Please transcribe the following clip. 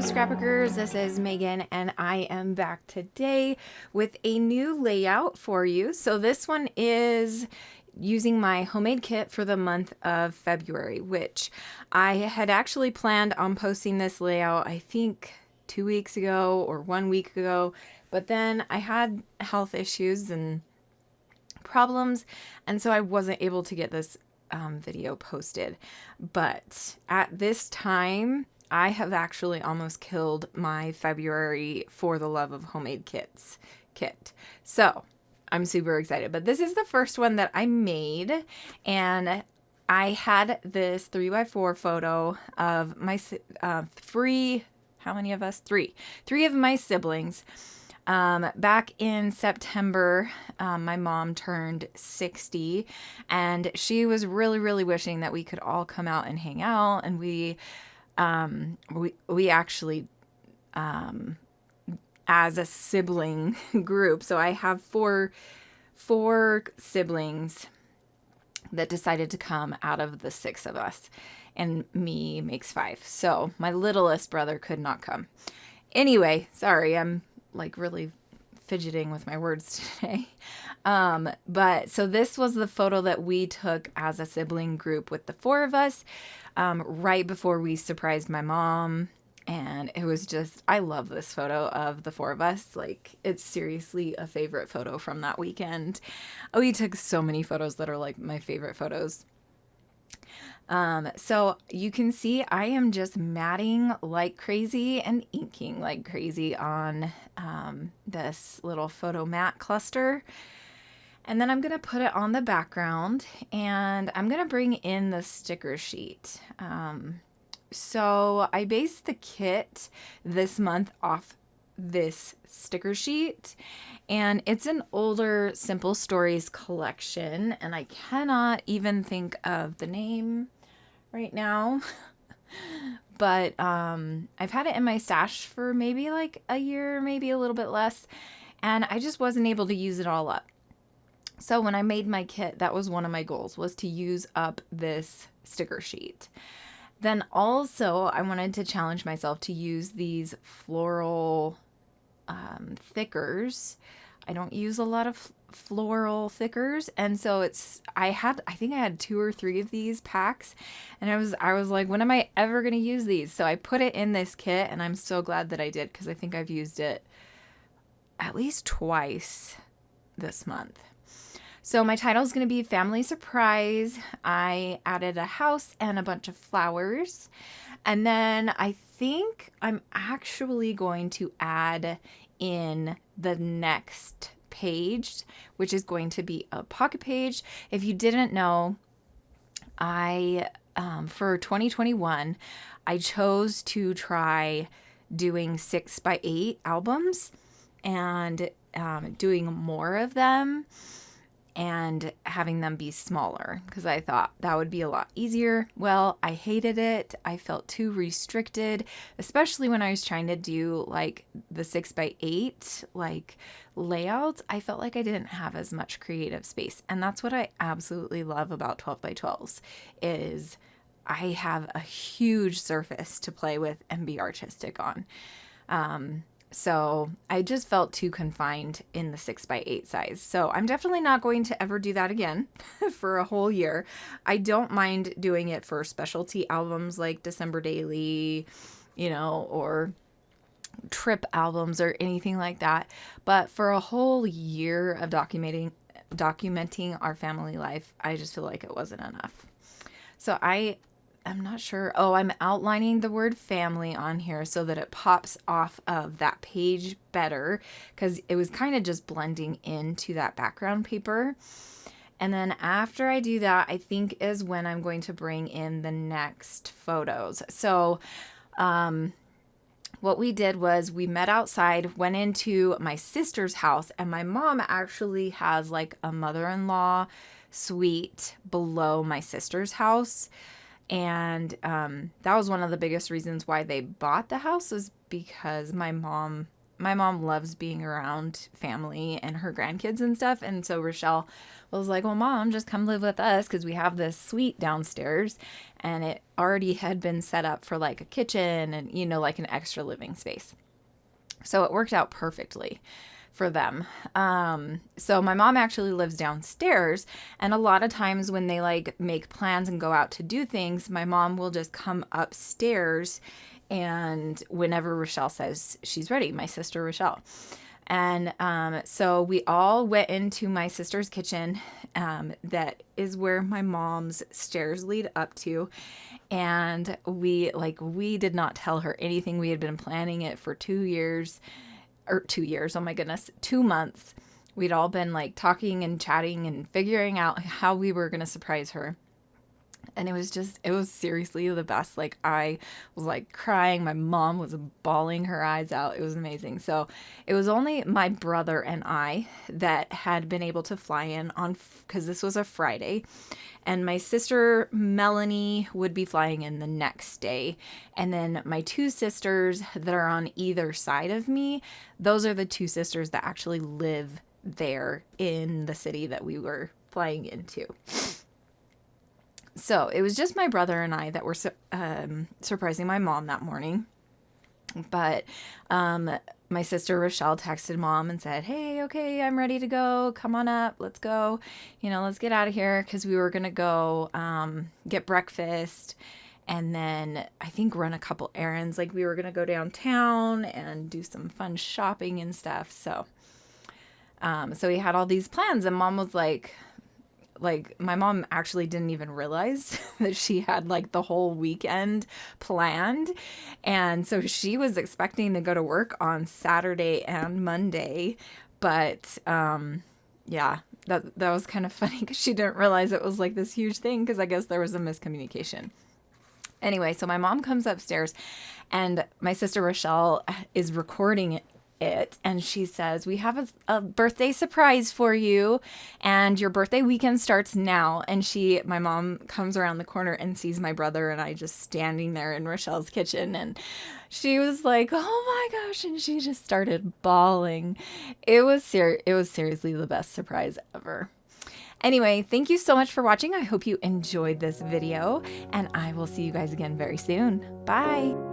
Scrappers, this is Megan and I am back today with a new layout for you. So this one is using my homemade kit for the month of February, which I had actually planned on posting this layout I think 2 weeks ago or 1 week ago, but then I had health issues and problems, and so I wasn't able to get this video posted. But at this time, I have actually almost killed my February For the Love of Homemade kit. So I'm super excited. But this is the first one that I made, and I had this 3x4 photo of my three. How many of us? Three of my siblings. Back in September, my mom turned 60, and she was really wishing that we could all come out and hang out. And we actually, as a sibling group, so I have four siblings that decided to come out of the 6 of us, and me makes 5. So my littlest brother could not come. Anyway, sorry, I'm like really fidgeting with my words today. But so this was the photo that we took as a sibling group with the 4 of us, right before we surprised my mom. And it was just, I love this photo of the 4 of us. Like, it's seriously a favorite photo from that weekend. We took so many photos that are like my favorite photos. So you can see I am just matting like crazy and inking like crazy on this little photo mat cluster. And then I'm going to put it on the background, and I'm going to bring in the sticker sheet. So I based the kit this month off this sticker sheet, and it's an older Simple Stories collection, and I cannot even think of the name right now. But I've had it in my stash for maybe like a year, maybe a little bit less, and I just wasn't able to use it all up. So when I made my kit, that was one of my goals, was to use up this sticker sheet. Then also I wanted to challenge myself to use these floral thickers. I don't use a lot of floral thickers, and so I think I had 2 or 3 of these packs, and I was like, when am I ever going to use these? So I put it in this kit, and I'm so glad that I did, because I think I've used it at least twice this month. So my title is going to be Family Surprise. I added a house and a bunch of flowers. And then I think I'm actually going to add in the next page, which is going to be a pocket page. If you didn't know, for 2021, I chose to try doing 6x8 albums and doing more of them and having them be smaller, because I thought that would be a lot easier. Well, I hated it. I felt too restricted, especially when I was trying to do like the 6x8 like layouts. I felt like I didn't have as much creative space, and that's what I absolutely love about 12x12s is I have a huge surface to play with and be artistic on. So I just felt too confined in the 6x8 size. So I'm definitely not going to ever do that again for a whole year. I don't mind doing it for specialty albums like December Daily, or trip albums or anything like that. But for a whole year of documenting our family life, I just feel like it wasn't enough. So I'm not sure. Oh, I'm outlining the word family on here so that it pops off of that page better, because it was kind of just blending into that background paper. And then after I do that, I think is when I'm going to bring in the next photos. So what we did was we met outside, went into my sister's house, and my mom actually has like a mother-in-law suite below my sister's house. And that was one of the biggest reasons why they bought the house, was because my mom my mom loves being around family and her grandkids and stuff. And so Rochelle was like, well, Mom, just come live with us because we have this suite downstairs. And it already had been set up for like a kitchen and, you know, like an extra living space. So it worked out perfectly for them. So my mom actually lives downstairs, and a lot of times when they like make plans and go out to do things, my mom will just come upstairs, and whenever Rochelle says she's ready, my sister Rochelle. And so we all went into my sister's kitchen. That is where my mom's stairs lead up to. And we did not tell her anything. We had been planning it for 2 years. Or 2 years, oh my goodness, 2 months. We'd all been like talking and chatting and figuring out how we were going to surprise her. And it was seriously the best. Like, I was like crying. My mom was bawling her eyes out. It was amazing. So it was only my brother and I that had been able to fly in on, because this was a Friday. And my sister Melanie would be flying in the next day. And then my 2 sisters that are on either side of me, those are the 2 sisters that actually live there in the city that we were flying into. So it was just my brother and I that were surprising my mom that morning. But my sister Rochelle texted Mom and said, hey, okay, I'm ready to go. Come on up. Let's go. You know, let's get out of here, because we were going to go get breakfast and then I think run a couple errands. Like, we were going to go downtown and do some fun shopping and stuff. So we had all these plans, and Mom was like my mom actually didn't even realize that she had like the whole weekend planned. And so she was expecting to go to work on Saturday and Monday. But yeah, that was kind of funny because she didn't realize it was like this huge thing, because I guess there was a miscommunication. Anyway, so my mom comes upstairs and my sister Rochelle is recording it, and she says, we have a birthday surprise for you, and your birthday weekend starts now. And my mom comes around the corner and sees my brother and I just standing there in Rochelle's kitchen, and she was like, oh my gosh, and she just started bawling. It was seriously the best surprise ever. Anyway, thank you so much for watching. I hope you enjoyed this video, and I will see you guys again very soon. Bye.